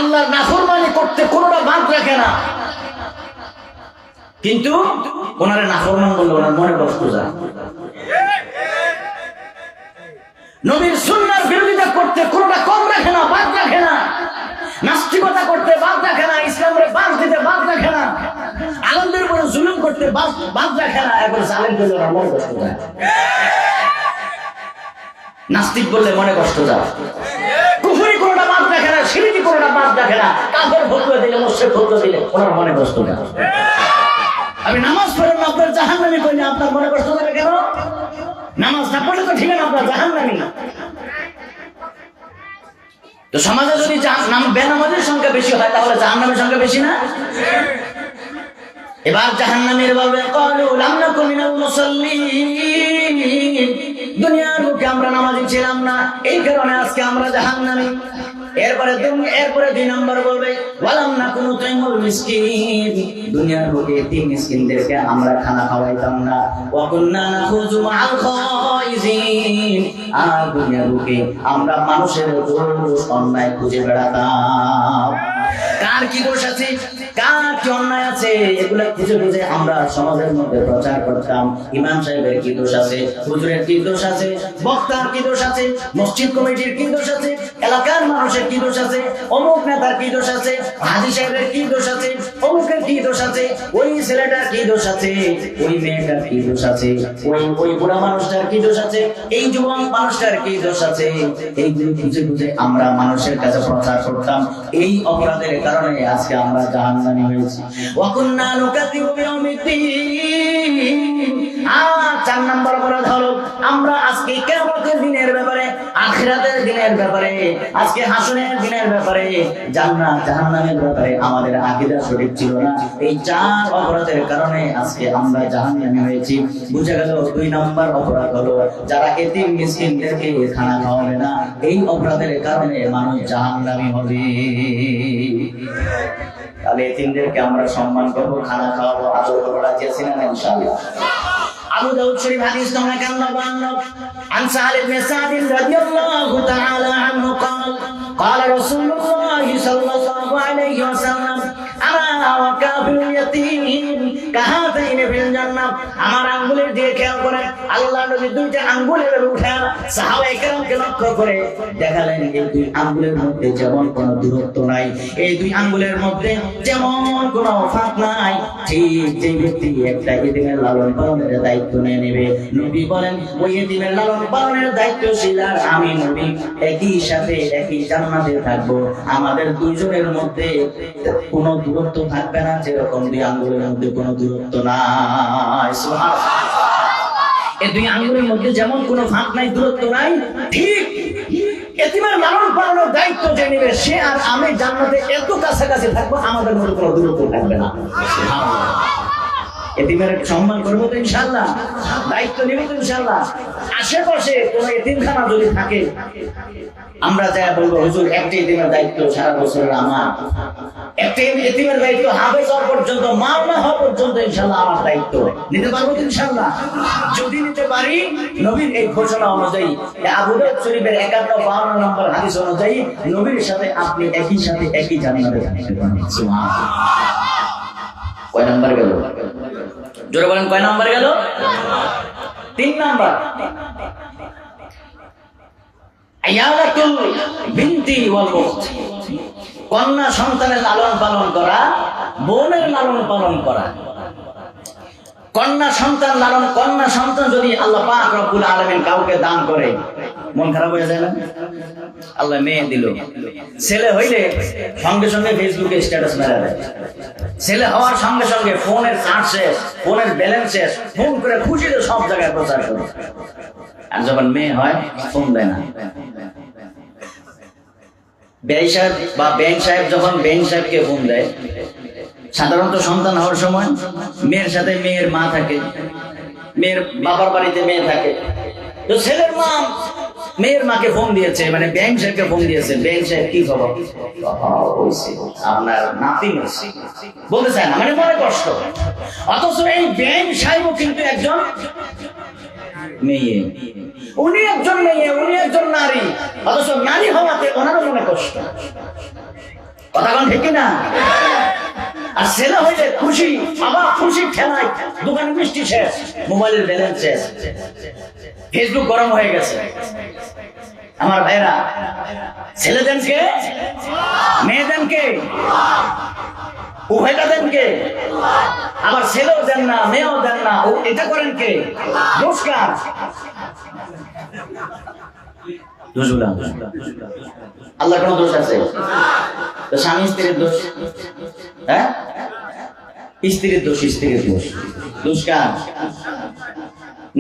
আল্লাহর নাফরমানি করতে কোনোটা বাদ রাখে না, কিন্তু ওনারে নাফরমান বললে ওনার মনে কষ্ট যায়। নবীর সুন্নাহর বিরোধিতা করতে কোনোটা কম রাখে না, বাদ রাখে না। নাস্তিকতা করতে বাদ রাখে না, ইসলামের বাদ দিতে বাদ রাখে না, আলেমদের উপরে জুলুম করতে বাদ রাখে না। এখন জালেম বললে ওনার মনে কষ্ট যায়, নাস্তিক বললে মনে কষ্ট যায়। কুফরি কোনোটা বাদ রাখে না, শিরকি কোনোটা বাদ রাখে না। কাফের ফতোয়া দিলে, মুশরিক ফতোয়া দিলে ওনার মনে কষ্ট যায়। আমি নামাজ পড়েন না, আপনার জাহান্নামী কই না, আপনার মনে কষ্ট যাবে কেন? নামাজ না পড়লে তো ঠিক না, আপনার জাহান্নামী না। তো সমাজে যদি বেনামাজের সংখ্যা বেশি হয় তাহলে জাহান্নামের সংখ্যা বেশি না? এবার জাহান্নামীর বলবে ক্বালু লাম নাকুন মিনাল মুসাল্লিন, দুনিয়ার বুকে আমরা নামাজি ছিলাম না, এই কারণে আজকে আমরা জাহান্নামী। এরপরে 2 নম্বর বলবে ওয়ালাম নাকুন তুইমুল মিসকিন, দুনিয়ার বুকে এতিম মিসকিনদেরকে আমরা খানা খাওয়াইতাম না। ওয়া কুননা নাখুযু মাআল খাইজিন, আর দুনিয়ার বুকে আমরা মানুষের দোষ অন্যায় খুঁজে বেড়াতাম। কার কি দোষ আছে, কার কি অন্যায় আছে, এগুলো খুঁজে খুঁজে আমরা সমাজের মধ্যে প্রচার করতাম। ইমাম সাহেবের কি দোষ আছে, হুজুরের কি দোষ আছে, বক্তার কি দোষ আছে, মসজিদ কমিটির কি দোষ আছে, এলাকার মানুষের কি দোষ আছে, অমুক নেতার কি দোষ আছে, হাজী সাহেবের কি দোষ আছে, অমুকের কি দোষ আছে, ওই ছেলেটার কি দোষ আছে, ওই মেয়েটার কি দোষ আছে, ওই বুড়া মানুষটার কি দোষ আছে, এই যুবক মানুষটার কি দোষ আছে। এইগুলো খুঁজে খুঁজে আমরা মানুষের কাছে প্রচার করতাম। এই অপরাধের কারণে আজকে আমরা জাহান্নামী হয়েছি। ওয়া কুননা নুকাযিবু বিয়াউমিদ্দিন, আর 4 নম্বর অপরাধ হলো আমরা আজকে কিয়ামতের দিনের ব্যাপারে, আখিরাতের দিনের ব্যাপারে, আজকে হাসরের দিনের ব্যাপারে, জান্নাত জাহান্নামের ব্যাপারে আমাদের আকীদা সঠিক ছিল না। এই 4 অপরাধের কারণে আজকে আমরা জাহান্নামী হয়েছি। বুঝা গেল 2 নম্বর অপরাধ হলো যারা এতিম মিসকিনদেরকে খানা খাওয়াবে না, এই অপরাধের কারণে মানুষ জাহান্নামী হবে। তাহলে এতিমদেরকে আমরা সম্মান করবো, খানা খাওয়াবো, আদর করবো, রাজি আছি না ইনশাআল্লাহ? আবু দাউদ শরীফ হাদিস নম্বর 51 عن سهل بن سعد رضي الله تعالى عنه قال قال رسول الله صلى الله عليه وسلم انا وكافل اليتيم كهاتين في الجنه। আমার আঙ্গুলের দিকে খেয়াল করে আল্লাহ নবী 2টা আঙ্গুলের উঠা সাহাবায়ে কেরামকে লক্ষ্য করে দেখালেন এই 2 আঙ্গুলের মধ্যে যেমন কোনো দূরত্ব নাই, এই 2 আঙ্গুলের মধ্যে যেমন কোনো ফাঁক নাই। ঠিক যে ব্যক্তি একটা এতিমের লালন পালনের দায়িত্ব নিয়ে নেবে, নবী বলেন ওই এতিমের লালন পালনের দায়িত্বশীল আর আমি নবী একই সাথে একই জান্নাতে থাকবো। আমাদের দুইজনের মধ্যে কোনো দূরত্ব থাকবে না, যেরকম 2 আঙ্গুলের মধ্যে কোনো দূরত্ব নাই। সুবহানাল্লাহ। এই 2 আঙ্গুলের মধ্যে যেমন কোনো ফাঁক নাই, দূরত্ব নাই, ঠিক এতিমের লালন পালনের দায়িত্ব যে নেবে সে আর আমি জান্নাতে এত কাছাকাছি থাকবো, আমাদের মধ্যে কোনো দূরত্ব থাকবে না। এতিমের সম্মান করবো তো ইনশাআল্লাহ, দায়িত্ব নিব তো ইনশাআল্লাহ। আশেপাশে কোন এতিমখানা যদি থাকে আমরা যা বলবো হুজুর একটা এতিমের দায়িত্ব সারা বছর আমার, একটা এতিমের দায়িত্ব হাফেজ হওয়া পর্যন্ত, মাওলানা হওয়া পর্যন্ত ইনশাআল্লাহ আমার দায়িত্ব নিতে পারবো তো ইনশাআল্লাহ? যদি নিতে পারি নবীর এই ঘোষণা অনুযায়ী, আবু দাউদ শরীফের 51-52 নম্বর হাদিস অনুযায়ী নবীর সাথে আপনি একই সাথে একই জান্নাতে থাকতে পারবেন। সুবহানাল্লাহ। কয় নাম্বার গেল? জোরে বলেন, কয় নাম্বার গেল? 3 নাম্বার। আয়ালাতুল বিনতি ওয়াল উখত, কন্যা সন্তানের লালন পালন করা, বোনের লালন পালন করা। কন্যা সন্তান যদি আল্লাহ পাক রব্বুল আলামিন কাউকে দান করে, মন খারাপ হয়ে যায় না? আল্লাহ মেয়ে দিল, ছেলে হইলে সঙ্গে সঙ্গে ফেসবুকে স্ট্যাটাস মেরে দেয়, ছেলে হওয়ার সঙ্গে সঙ্গে ফোনের চার্জ শেষ, ফোনের ব্যালেন্স শেষ, ফোন করে খুশিতে সব জায়গায় প্রচার করে। আর যখন মেয়ে হয় ফোন দেয় না। বেঈ সাহেব বা বেঈন সাহেব যখন বেঈন সাহেবকে ফোন দেয়, সাধারণত সন্তান হওয়ার সময় মেয়ের সাথে মেয়ের মা থাকে, মেয়ের বাবার বাড়িতে মেয়ে থাকে। তো ছেলের মা মেয়ের মাকে ফোন দিয়েছে, মানে বেঈন সাহেবকে ফোন দিয়েছে, বেঈন সাহেব কি খবর, আপনার নাতি বলতে চায় না, মানে মনে কষ্ট। অথচ এই বেঈন সাহেবও কিন্তু একজন মেয়ে, উনি একজন মেয়ে, উনি একজন নারী, অথচ নারী হওয়াতে ওনারও মনে কষ্ট। কথা কোন ঠিক না? আর ছেলে হইলে খুশি, বাবা খুশি খেলায় দোকানে মিষ্টি শেষ, মোবাইলের ব্যালেন্স শেষ, ফেসবুক গরম হয়ে গেছে। আমার ভাইরা, ছেলে দেন কে? মেয়ে দেন কে? উভয়টা দেন কে? আবার ছেলেও দেন না, মেয়েও দেন না, এটা করেন কে? দোষ কার? আল্লাহ কোন দোষ আছে? তো স্বামী স্ত্রীর দোষ? হ্যাঁ, স্ত্রীর দোষ। স্ত্রীর দোষ, দোষ কার?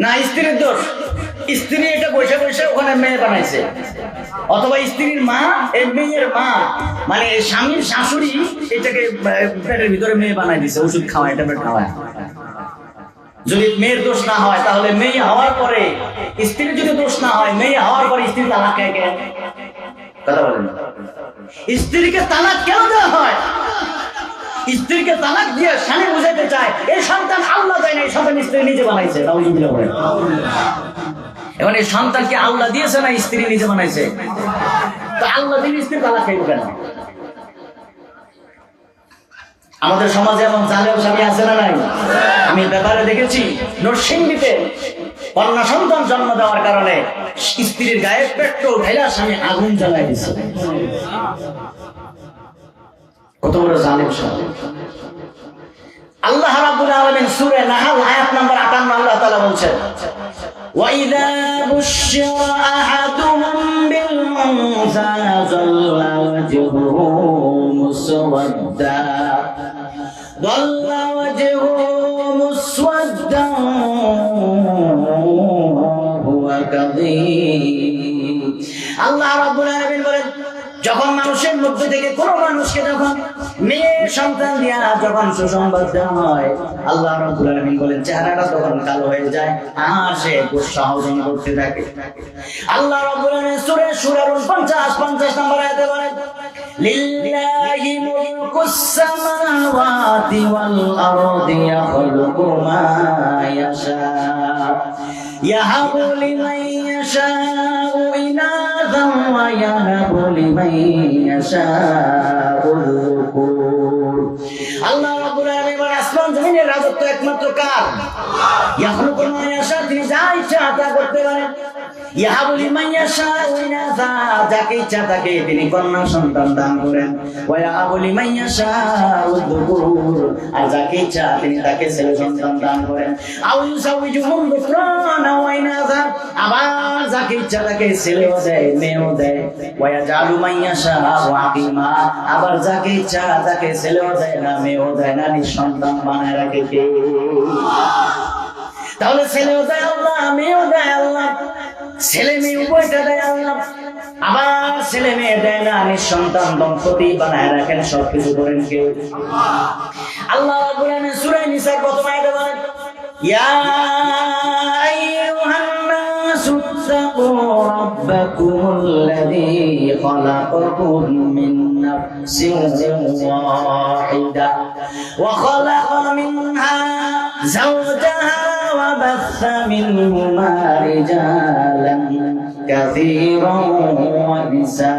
না, স্ত্রীর দোষ। স্ত্রী এটা বসে বসে ওখানে মেয়ে বানাইছে, অথবা স্ত্রীর মা, এই মেয়ের মা মানে স্বামীর শাশুড়ি এটাকে পেটের ভিতরে মেয়ে বানাই দিছে, ওষুধ খাওয়ায়, ট্যাবলেট খাওয়ায়। যদি মেয়ের দোষ না হয় তাহলে মেয়ে হওয়ার পরে স্ত্রীর যদি দোষ না হয়, মেয়ে হওয়ার পরে স্ত্রী তালাক খায় কেন? কথা বলেন, স্ত্রীকে তালাক কেন দেওয়া হয়? স্ত্রীকে তালাক দিয়ে স্বামী বুঝাইতে চায় এই সন্তান আল্লাহ দেয় না, এই সন্তান স্ত্রী নিজে বানাইছে। এখন এই সন্তানকে আল্লাহ দিয়েছে না স্ত্রী নিজে বানাইছে? তো আল্লাহ দিন স্ত্রী তালাক খাইব কেন? আমাদের সমাজে এমন জালেম স্বামী আছে না নাই? আমি ব্যাপারে দেখেছি, নরসিংদীতে কন্যা সন্তান জন্ম দেওয়ার কারণে স্ত্রীর গায়ে পেট্রোল ঢেলা স্বামী আগুন জ্বালাই দিচ্ছে। কত বড় জালেম স্বামী! আল্লাহ রাব্বুল আলামিন সূরা নাহল আয়াত নাম্বার 58 আল্লাহ তাআলা বলছেন, وَإِذَا بُشِّرَ أَحَدُهُم بِالْأُنثَىٰ ظَلَّ وَجْهُهُ مُسْوَدًّا وَهُوَ كَظِيمٌ। আল্লাহ রাব্বুল আলামিন বলেন, যখন মানুষের মধ্যে থেকে কোনো মানুষকে যখন মেয়ে সন্তান দিয়া যখন সুসংবাদ দেওয়া হয়, আল্লাহ রাব্বুল আলামিন বলেন চেহারাটা তখন কালো হয়ে যায়, আর সে গুসা হজম করতে থাকে। আল্লাহ রাব্বুল আলামিন সূরা শুরার 50 নম্বর আয়াতে বলেন, লিল্লাহি মুলকুস সামাওয়াতি ওয়াল আরদি ইয়াখলুকু মা ইয়াশা ইয়াহাবু লিমান ইয়াশাউ ইনাযা ওয়া ইয়াহাবু লিমান ইয়াশাউ যুকুর। আল্লাহ রাব্বুল আলামিন বলেন আসমান জমিনের রাজত্ব একমাত্র কার? ইয়াখলুকু মা ইয়াশা, তিনি যা ইচ্ছা তা করতে পারেন। ইয়াহাবু লিমান ইয়াশাউ ইনাযা, যাকে ইচ্ছা তাকে তিনি কন্যা সন্তান দান করেন। ওয়া ইয়াহাবু লিমান ইয়াশাউ যুকুর, আর যাকে ইচ্ছা তিনি তাকে ছেলে সন্তান দান করেন। আও ইউসাউইজুহুম যুকরানা ওয়া ইনাযা, আবার যাকে ইচ্ছা তাকে ছেলেও দেয় মেয়েও দেয়। ওয়া ইয়াজালু মান ইয়াশাউ আকিমা, আবার যাকে ইচ্ছা তাকে ছেলেও দেয় না মেয়েও দেয় না, নিঃসন্তান বানায় রাখে কে? তাহলে ছেলেও দেয় আল্লাহ, মেয়েও দেয় আল্লাহ, ছেলে মেয়ে উভয়টা দেয় আল্লাহ। আবার ছেলে মেয়ে দেয় না, নিঃসন্তান দম্পতি বানায় রাখেন, সবকিছু করেন কে? আল্লাহ রাব্বুল আলামিন সূরা নিসার প্রথম আয়াতে বলেন, ইয়া আইয়ুহান নাসু ইত্তাকু রাব্বাকুমুল্লাযী খালাকাকুম মিন নাফসিন ওয়াহিদা ওয়া খালাকা মিনহা যাওজাহা ওয়া বাসসা মিনহুমা রিজালান কাসীরান ওয়া নিসা।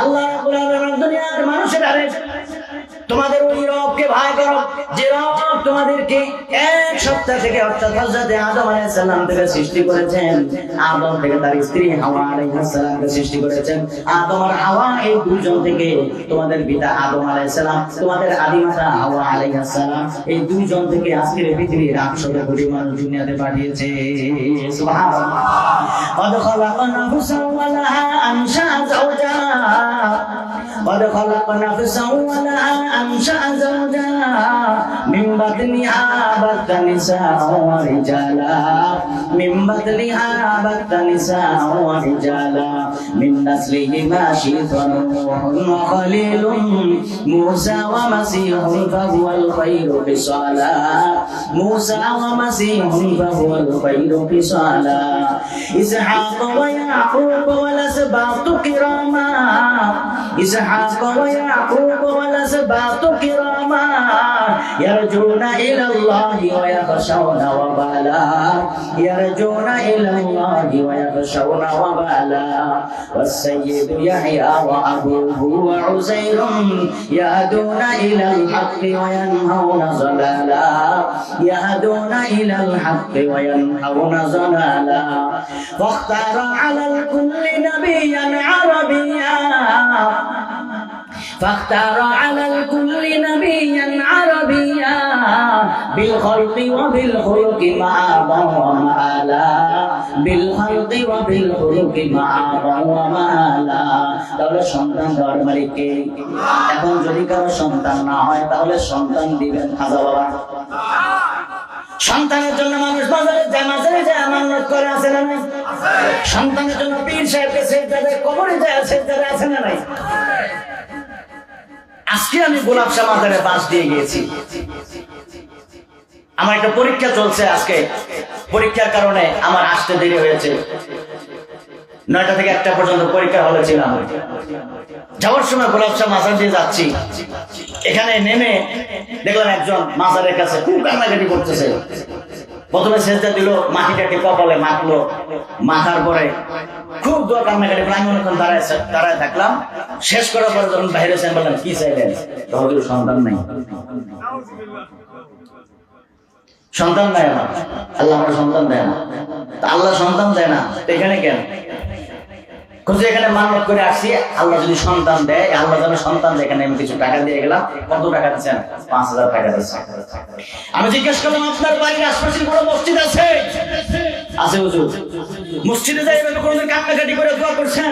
আল্লাহ রাব্বুল আলামিন দুনিয়ার মানুষের আরে তোমাদের ওই রবকে ভয় করো যে রব তোমাদেরকে এক সপ্তাহ থেকে অর্থাৎ হযরত আদম আলাইহিস সালাম থেকে সৃষ্টি করেছেন, আদম থেকে তার স্ত্রী হাওয়া আলাইহিস সালামকে সৃষ্টি করেছেন। আদম আর হাওয়া এই দুইজন থেকে তোমাদের পিতা আদম আলাইহিস সালাম, তোমাদের আদিমাতা হাওয়া আলাইহিস সালাম, এই দুইজন থেকে আজকের পৃথিবীর 800 কোটি মানুষ দুনিয়াতে পাঠিয়েছে। সুবহানাল্লাহ। قد خلقنا نفسا ولها أنشأ زوجها قد خلقنا نفسا ولها أنشأ زوجها من بطنها بث نساء ورجالا من بطنها بث نساء ورجالا من نسلهما شيث ونوح وخليل موسى ومسيح فهو الخير خصالا موسى ومسيح فهو الخير خصالا إسحاق ويعقوب والأسباط كراما إسحاق ويعقوب والأسباط كراما يرجون إلى الله ويخشون وبالا يرجون إلى الله ويخشون وبالا والسيد يحيى وأبوه وعزير يهدون إلى الحق وينهون ضلالا يهدون إلى الحق وينهون ضلالا فاختار على الكل نبيا عربيا فاختار على الكل نبيا عربيا بالخلق وبالخلق معابا ومآلا بالخلق وبالخلق معابا ومآلا তাহলে সন্তান দেওয়ার মালিক কে? এখন যদি কারো সন্তান না হয় তাহলে সন্তান দিবেন খাজা বাবা। সন্তানের জন্য মানুষ মাজারে যায় আমানত করে, আছে না নাই? সন্তানের জন্য পীর সাহেবকে সেজদা দেয়, কবরে যায় সেজদা দেয়, আছে না নাই? আজকে আমি গোলাপ শাহ মাজারে বাস দিয়ে গিয়েছি। আমার একটা পরীক্ষা চলছে আজকে, পরীক্ষার কারণে আমার আসতে দেরি হয়েছে। 9টা থেকে 1টা পর্যন্ত পরীক্ষা হলে ছিলাম। যাওয়ার সময় গোলাপ শাহ মাজার দিয়ে যাচ্ছি, এখানে নেমে দেখলাম একজন মাজারের কাছে খুব কান্নাকাটি করতেছে। প্রথমে সেজদা দিল, মাটিটাকে কপালে মাখলো, মাথার পরে খুব দোয়া কান্নাকাটি। আমি অনেকক্ষণ দাঁড়ায় থাকলাম। শেষ করার পরে যখন বাইরে এসে বললাম কি চাইলেন? তখন সন্তান নাই, সন্তান দেয় না। আল্লাহ আমার সন্তান দেয় না। আল্লাহ সন্তান দেয় না এখানে কেন? খুঁজে এখানে মানত করে আসছি, আল্লাহ যদি সন্তান দেয়, আল্লাহ যেন সন্তান দেয়। এখানে আমি কিছু টাকা দিয়ে গেলাম। কত টাকা দিচ্ছেন? 5000 টাকা দিচ্ছেন। আমি জিজ্ঞেস করলাম আপনার বাড়ির আশপাশে কোনো মসজিদ আছে? আছে হুজুর। মসজিদে যাই এভাবে কোনোদিন কান্নাকাটি করে দোয়া করছেন?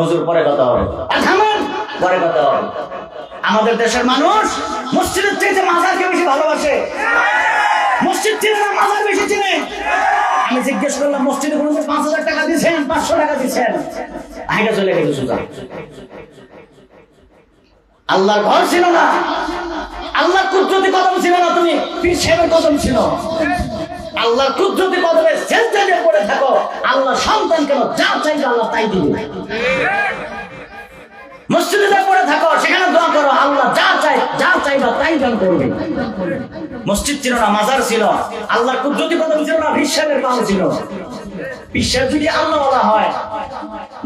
হুজুর পরে কথা হবে। থামেন, পরে কথা হবে। আমাদের দেশের মানুষ মসজিদের চাইতে মাজারকে বেশি ভালোবাসে। মসজিদ চিনে না, মাজার বেশি চিনে। আমি জিজ্ঞেস করলাম মসজিদে কোনো 5000 টাকা দিয়েছেন? 500 টাকা দিয়েছেন? আইনা চলে গেল সুজা। আল্লাহর ঘর ছিল না, আল্লাহর কুদরতি কদম ছিল না, তুমি পীর সাহেবের কদম ছিল। আল্লাহর কুদরতি কদমে সেজদা দিয়ে পড়ে থাকো। আল্লাহ সন্তান কেন? যা চাইবে আল্লাহ তাই দিবে। মসজিদে যা পড়ে থাকো, সেখানে দোয়া করো, আল্লাহ যা চাইবা তাই দান করবে। মসজিদ ছিল না, মাজার ছিল, আল্লাহর কুদরতি কদম ছিল না, পীর সাহেবের পাও ছিল। পীর সাহেব যদি আল্লাহওয়ালা হয়,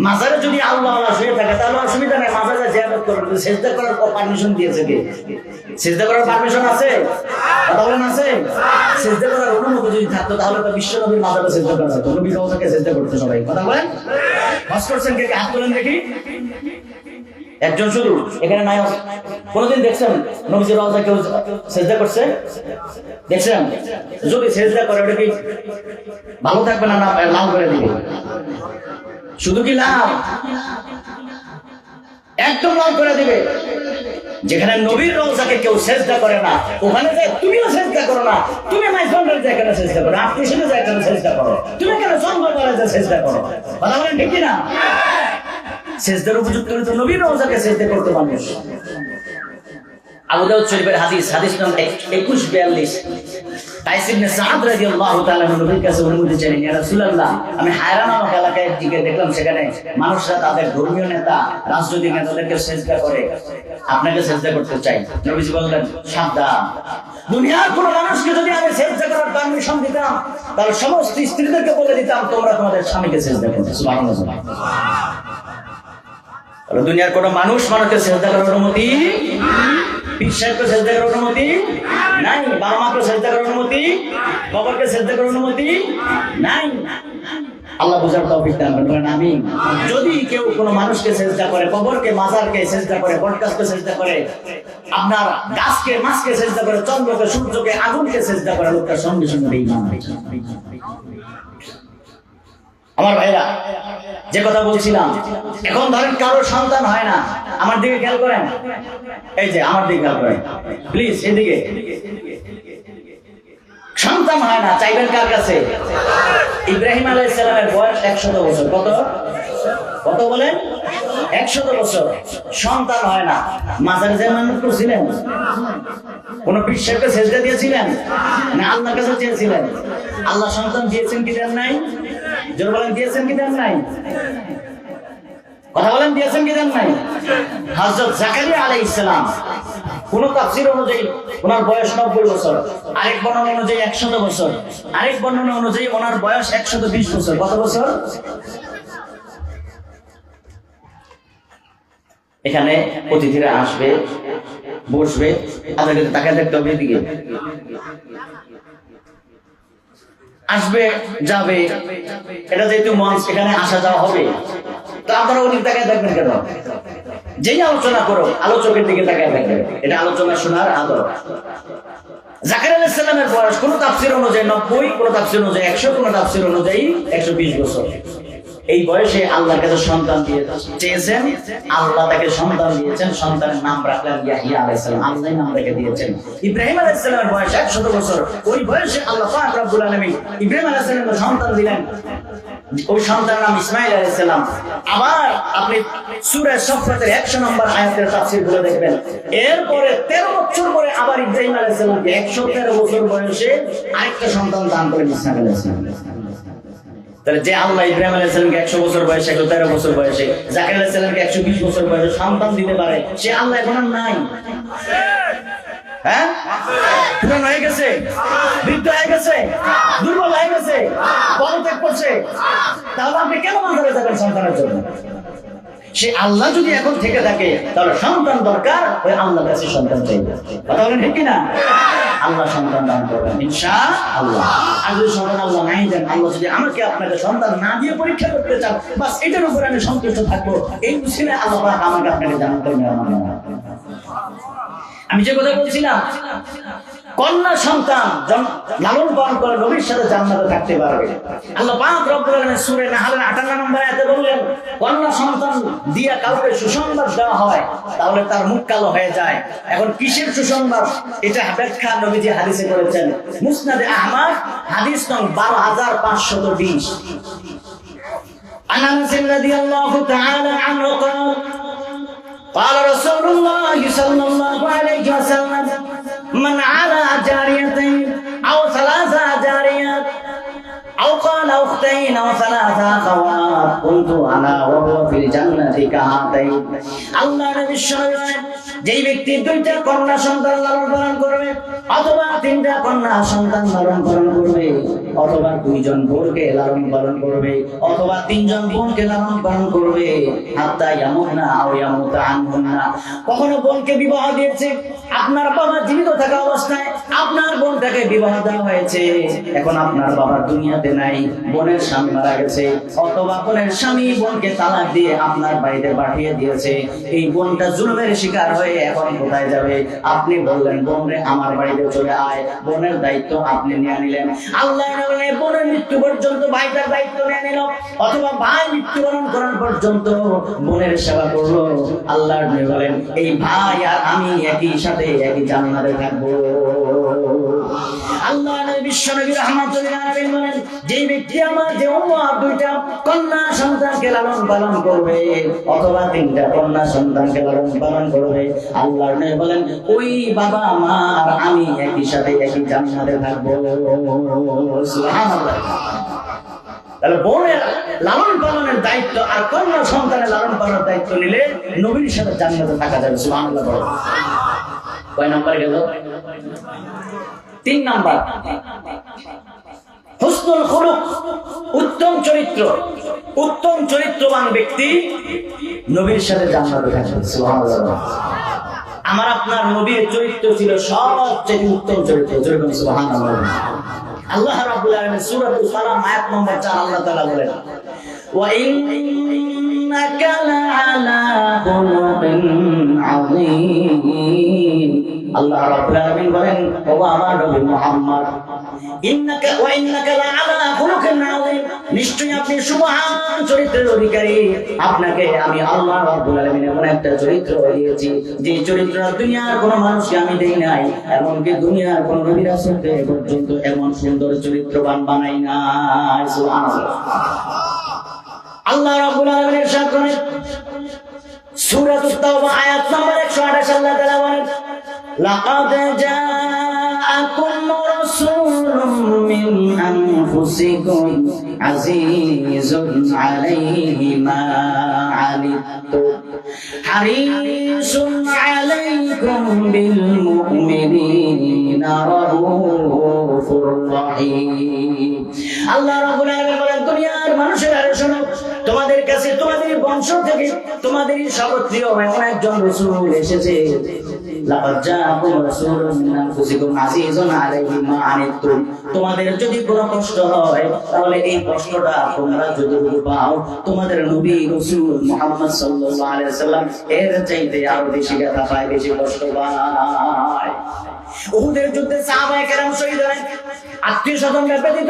মাজারে যদি আল্লাহওয়ালা শুয়ে থাকে তাহলে অসুবিধা নেই, মাজারে জিয়ারত করবে। সেজদা করার পারমিশন দিয়েছে কে? সেজদা করার পারমিশন আছে? কথা বলেন আছে? সেজদা করার অনুমতি যদি থাকতো তাহলে তো বিশ্ব নবীর মাজারে সেজদা করা হতো। নবী রওজাকে সেজদা করতে সবাই। কথা বলেন। হজ করছেন কে? হাত তোলেন দেখি। একজন শুধু এখানে নাই। কোনদিন দেখছেন নবীজি রওজা কেউ সেজদা করছে? দেখছেন? যদি সেজদা করে ওটা কি ভালো থাকবে না, লাভ করে দিবে? শুধু কি লাভ? একদম লাভ করে দিবে। যেখানে নবীর রওজাকে কেউ সেজদা করে না, ওখানে যে তুমিও সেজদা করো না। তুমি মাইজবান্ডার যে এখানে সেজদা করো, আপনি শুনে যে এখানে সেজদা করো, তুমি কেন জঙ্গল করে যে সেজদা করো? কথা বলেন ঠিক না? সেজদার উপযুক্ত তো নবীর রওজাকে সেজদা করতে মানুষ। আবু দাউদ শরীফের হাদিস নাম্বার 2142। কায়েস ইবনে সাদ রাদিয়াল্লাহু তাআলা নবীর কাছে অনুমতি চাইলেন, ইয়া রাসূলুল্লাহ, আমি হায়রান নামক এলাকায় দিকে দেখলাম সেখানে মানুষরা তাদের ধর্মীয় নেতা, রাজনৈতিক নেতাদেরকে সেজদা করে, আপনাকে সেজদা করতে চাই। নবীজি বললেন, সাবধান, দুনিয়ার কোন মানুষকে যদি আমি সেজদা করার পারমিশন দিতাম তাহলে সমস্ত স্ত্রীদেরকে বলে দিতাম তোমরা তোমাদের স্বামীকে সেজদা করো। সুবহানাল্লাহ। দুনিয়ার কোন মানুষকে সেজদা করার অনুমতি, পীর সাহেবকে সেজদা করার অনুমতি নাই, বাবা মাকে সেজদা করার অনুমতি, কবরকে সেজদা করার অনুমতি নাই। আল্লাহ বুঝার তৌফিক দান করেন, আমিন। যদি কেউ কোন মানুষকে সেজদা করে, কবরকে, মাজারকে সেজদা করে, বটগাছকে সেজদা করে, আপনার গাছকে, মাছকে সেজদা করে, চন্দ্রকে, সূর্যকে, আগুনকে সেজদা করে, লোকটার সঙ্গে সঙ্গে বেঈমান। আমার ভাইরা, যে কথা বলছিলাম, এখন ধরেন কারোর সন্তান হয় না, আমার দিকে খেয়াল করেন, এই যে আমার দিকে খেয়াল করেন প্লিজ, এদিকে। সন্তান হয় না, চাইবেন কার কাছে? ইব্রাহিম আলাইহিস সালামের বয়স 100 বছর। কত বলেন? 100 বছর। সন্তান হয় না, মাজারে যে মানত করছিলেন? কোন পীর সাহেবকে সেজদা দিয়েছিলেন না আল্লাহর কাছে চেয়েছিলেন? আল্লাহ সন্তান দিয়েছেন কি দেন নাই? জোরে বলেন, দিয়েছেন কি দেন নাই? কথা বলেন, দিয়েছেন কি দেন নাই? হযরত জাকারিয়া আলাইহিস সালাম কোন তাফসীর অনুযায়ী ওনার বয়স 90 বছর, আরেক বর্ণনা অনুযায়ী 100 বছর, আরেক বর্ণনা অনুযায়ী ওনার বয়স 120 বছর। কত বছর? এখানে অতিথিরা আসবে, বসবে, আপনাকে তাকায় দেখতে হবে এদিকে, আসবে যাবে, এটা যেহেতু মঞ্চ, এখানে আসা যাওয়া হবে, তো আপনারা ওদিকে তাকায় দেখবেন কেন? যেই আলোচনা করো আলোচকের দিকে তাকায় দেখবেন, এটা আলোচনা শোনার আদর। জাকারিয়া আলাইহিস সালামের বয়স কোন তাফসীর অনুযায়ী 90, কোন তাফসীর অনুযায়ী 100, কোন তাফসীর অনুযায়ী 120 বছর। এই বয়সে আল্লাহর কাছে সন্তান দিয়ে চেয়েছেন, আল্লাহ তাকে সন্তান দিয়েছেন, সন্তানের নাম রাখলেন ইয়াহইয়া আলাইহিস সালাম, আল্লাহ নাম রেখে দিয়েছেন। ইব্রাহিম আলাইহিস সালামের বয়স 100 বছর, ওই বয়সে আল্লাহ পাক রব্বুল আলামিন ইব্রাহিম আলাইহিস সালামের সন্তান দিলেন, ওই সন্তানের নাম ইসমাঈল আলাইহিস সালাম। আবার আপনি সূরা সফফাতের 100 নম্বর আয়াতের তাফসীর গুলো দেখবেন, এরপরে 13 বছর পরে আবার ইব্রাহিম আলাইহিস সালামকে 113 বছর বয়সে আরেকটা সন্তান দান করেন, ইসমাঈল আলাইহিস সালাম। তাহলে যে আল্লাহ ইব্রাহিম আলাইহিস সালামকে 100 বছর বয়সে, 113 বছর বয়সে, জাকারিয়া আলাইহিস সালামকে 120 বছর বয়সে সন্তান দিতে পারে, সে আল্লাহ এখন আর নাই। হ্যাঁ, পুরান হয়ে গেছে, বৃদ্ধ হয়ে গেছে, দুর্বল হয়ে গেছে, পদত্যাগ করছে, তাহলে আপনি কেন মাজারে যাবেন সন্তানের জন্য? সে আল্লাহ যদি এখন থেকে থাকে, তাহলে সন্তান দরকার, ওই আল্লাহর কাছে সন্তান চাইবে। কথা বলেন ঠিক কিনা? আল্লাহ সন্তান দান করবেন ইনশাআল্লাহ। আর যদি সন্তান আল্লাহ নাই দেন, আল্লাহ যদি আমাকে আপনাকে সন্তান না দিয়ে পরীক্ষা করতে চান, বাস এটার উপরে আমি সন্তুষ্ট থাকবো, এই উসিলায় আল্লাহ পাক আমাকে আপনাকে জান্নাতে নিয়ে যাবেন। আমি যে কথা বলছিলাম, কন্যা সন্তান লালন পালন করে নবীর সাথে জান্নাতে থাকতে পারবে। আল্লাহ পাক রব্বুল আলামিন সূরা নাহলের 58 নম্বর আয়াতে বললেন, কন্যা সন্তান দিয়া কাউকে সুসংবাদ দেওয়া হয় তাহলে তার মুখ কালো হয়ে যায়। এখন কিসের সুসংবাদ? এটা ব্যাখ্যা নবীজি হাদিসে করেছেন, মুসনাদে আহমদ হাদিস নং 12520। আনাস রাদিয়াল্লাহু তাআলা আনহু قال رسول الله صلى الله عليه وسلم من على جاريتين أو ثلاث جاريات أو قال أختين أو ثلاث أخوات كنت أنا وهو في الجنة كهاتين। আল্লাহ নবী বলেন, যেই ব্যক্তি দুইটা কন্যা সন্তান লালন পালন করবে, অথবা তিনটা কন্যা সন্তান লালন পালন করবে, অথবা দুইজন বোনকে লালন পালন করবে, অথবা তিনজন বোনকে লালন পালন করবে, হাত্তা ইয়ামুনা আও ইয়ামুতা আনহুন্না। কখনো বোনকে বিবাহ দিয়েছে, আপনার বাবা জীবিত থাকা অবস্থায় আপনার বোনটাকে বিবাহ দেওয়া হয়েছে, এখন আপনার বাবা দুনিয়াতে নাই, বোনের স্বামী মারা গেছে, অথবা বোনের স্বামী বোনকে তালাক দিয়ে আপনার বাড়িতে পাঠিয়ে দিয়েছে, এই বোনটা জুলুমের শিকার হয়ে এখন কোথায় যাবে? আপনি বললেন, বোন রে আমার বাড়িতে চলে আয়, বোনের দায়িত্ব আপনি নিয়ে নিলেন। আল্লাহ বলেন, বোনের মৃত্যু পর্যন্ত ভাই তার দায়িত্ব নিয়ে নিল, অথবা ভাই মৃত্যুবরণ করার পর্যন্ত বোনের সেবা করলো। আল্লাহ বলেন, এই ভাই আর আমি একই সাথে একই জান্নাতে থাকবো। আল্লাহ বিশ্বনবী রাহমাতুল্লাহ আলাইহি বলেন, যেই ব্যক্তি আমার যে উম্মত দুইটা কন্যা সন্তানকে লালন পালন করবে, অথবা তিনটা কন্যা সন্তানকে লালন পালন করবে, আল্লাহর নবী বলেন, ওই বাবা মা আর আমি একই সাথে একই জান্নাতে থাকবো। সুবহানাল্লাহ। তাহলে বোনের লালন পালনের দায়িত্ব আর কন্যা সন্তানের লালন পালনের দায়িত্ব নিলে নবীর সাথে জান্নাতে থাকা যাবে। সুবহানাল্লাহ। কয় নাম্বার গেল? 3 নাম্বার, হুসনুল খুলুক, উত্তম চরিত্র। উত্তম চরিত্রবান ব্যক্তি নবীর সাথে জান্নাতে থাকবে। সুবহানাল্লাহ। আমার আপনার নবীর চরিত্র ছিল সবচেয়ে উত্তম চরিত্র। যেরকম সুবহানাল্লাহ। আল্লাহ রাব্বুল আলামিন সূরাতুল কালাম আয়াত নম্বর 4 আল্লাহ তাআলা বলেন, ওয়া ইন্নাকা লাআলা খুলুকিন আযীম। আল্লাহ রাব্বুল আলামিন বলেন, ও আমার নবী মুহাম্মদ, ইন্নাকা লাআলা খুলুকিন আযীম, নিশ্চয়ই আপনি সুবহান চরিত্রের অধিকারী। আপনাকে আমি আল্লাহ রাব্বুল আলামিন এমন একটা চরিত্র দিয়েছি, যে চরিত্র দুনিয়ার কোনো মানুষকে আমি দেই নাই, এমনকি দুনিয়ার কোন নবী রাসূলকে পর্যন্ত এমন সুন্দর চরিত্রবান বানাই নাই। সুবহানাল্লাহ। আল্লাহ রাব্বুল আলামিন ইরশাদ করেন, সূরাতুত তাওবা আয়াত নম্বর 128 আল্লাহ তাআলা বলেন, লাকাদ জাআকুম রাসূলুম মিন আনফুসিকুম আজিজুন আলাইহি মা আনিতুম হারিসুন আলাইকুম বিল মুমিনিনা রাউফুর রহিম। আল্লাহ রাব্বুল আলামিন বলেন, দুনিয়ার মানুষেরা শোনো, তোমাদের কাছে তোমাদের বংশ থেকে তোমাদের সর্বপ্রিয় এমন একজন রাসূল এসেছে। লাকাদ জাআকুম রাসূলুম মিন আনফুসিকুম আজিজুন আলাইহি মা আনিতুম। তোমাদের যদি কোনো কষ্ট হয় তাহলে এই কষ্টটা তোমরা যদি পাও, তোমাদের নবী রাসূল মুহাম্মদ সাল্লাল্লাহু আলাইহি ওয়াসাল্লাম এর চাইতে আরো বেশি ব্যথা পায়, বেশি কষ্ট পায়। উহুদের যুদ্ধে সাহাবায়ে কেরাম শহীদ হয়, আত্মীয়-স্বজনরা ব্যতীত